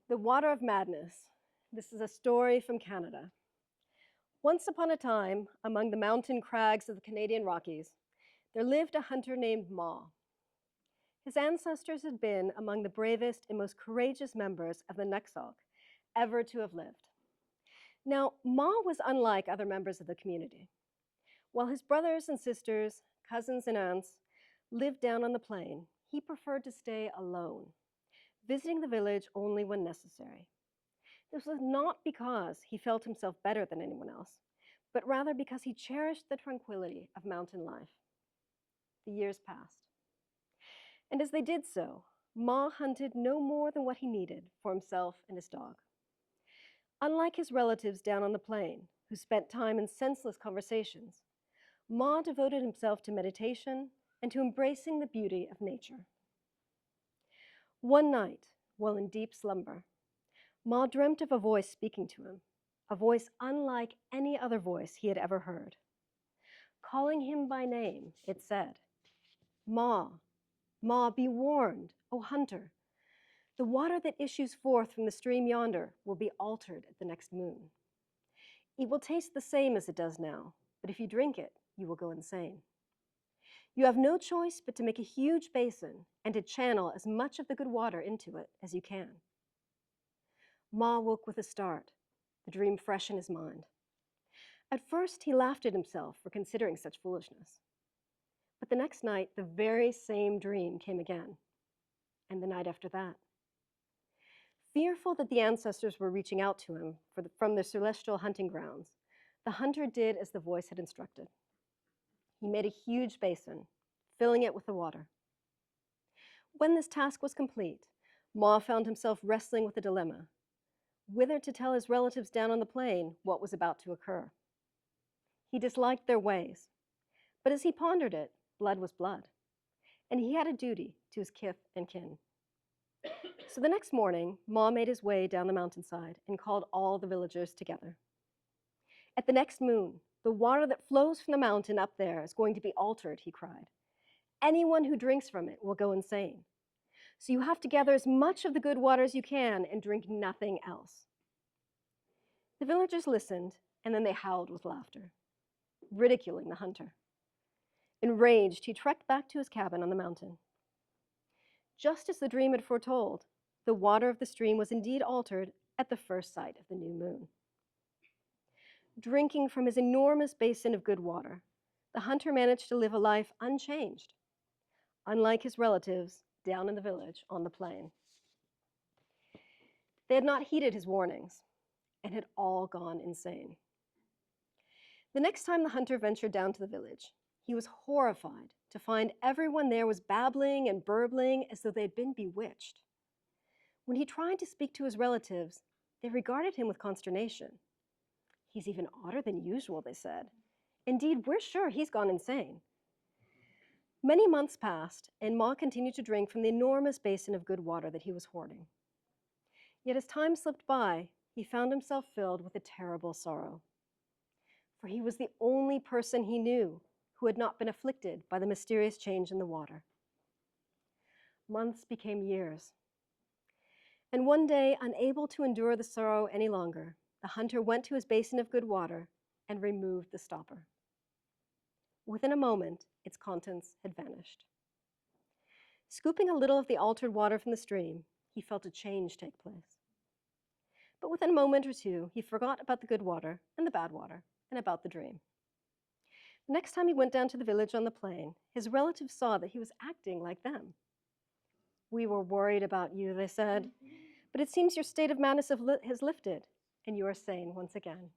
The Water of Madness. This is a story from Canada. Once upon a time, among the mountain crags of the Canadian Rockies, there lived a hunter named Ma. His ancestors had been among the bravest and most courageous members of the Nexalk ever to have lived. Now, Ma was unlike other members of the community. While his brothers and sisters, cousins and aunts lived down on the plain, he preferred to stay alone, visiting the village only when necessary. This was not because he felt himself better than anyone else, but rather because he cherished the tranquility of mountain life. The years passed. And as they did so, Ma hunted no more than what he needed for himself and his dog. Unlike his relatives down on the plain, who spent time in senseless conversations, Ma devoted himself to meditation and to embracing the beauty of nature. One night, while in deep slumber, Ma dreamt of a voice speaking to him, a voice unlike any other voice he had ever heard. Calling him by name, it said, "Ma, Ma, be warned, O hunter. The water that issues forth from the stream yonder will be altered at the next moon. It will taste the same as it does now, but if you drink it, you will go insane. You have no choice but to make a huge basin and to channel as much of the good water into it as you can." Ma woke with a start, the dream fresh in his mind. At first, he laughed at himself for considering such foolishness. But the next night, the very same dream came again, and the night after that. Fearful that the ancestors were reaching out to him from their celestial hunting grounds, the hunter did as the voice had instructed. He made a huge basin, filling it with the water. When this task was complete, Ma found himself wrestling with a dilemma: whether to tell his relatives down on the plain what was about to occur. He disliked their ways, but as he pondered it, blood was blood, and he had a duty to his kith and kin. So the next morning, Ma made his way down the mountainside and called all the villagers together. "At the next moon, the water that flows from the mountain up there is going to be altered," he cried. "Anyone who drinks from it will go insane. So you have to gather as much of the good water as you can and drink nothing else." The villagers listened, and then they howled with laughter, ridiculing the hunter. Enraged, he trekked back to his cabin on the mountain. Just as the dream had foretold, the water of the stream was indeed altered at the first sight of the new moon. Drinking from his enormous basin of good water, the hunter managed to live a life unchanged, unlike his relatives down in the village on the plain. They had not heeded his warnings and had all gone insane. The next time the hunter ventured down to the village, he was horrified to find everyone there was babbling and burbling as though they had been bewitched. When he tried to speak to his relatives, they regarded him with consternation. "He's even odder than usual," they said. "Indeed, we're sure he's gone insane." Many months passed, and Ma continued to drink from the enormous basin of good water that he was hoarding. Yet as time slipped by, he found himself filled with a terrible sorrow. For he was the only person he knew who had not been afflicted by the mysterious change in the water. Months became years. And one day, unable to endure the sorrow any longer, the hunter went to his basin of good water and removed the stopper. Within a moment, its contents had vanished. Scooping a little of the altered water from the stream, he felt a change take place. But within a moment or two, he forgot about the good water and the bad water and about the dream. The next time he went down to the village on the plain, his relatives saw that he was acting like them. "We were worried about you," they said, "but it seems your state of madness has lifted, and you are sane once again."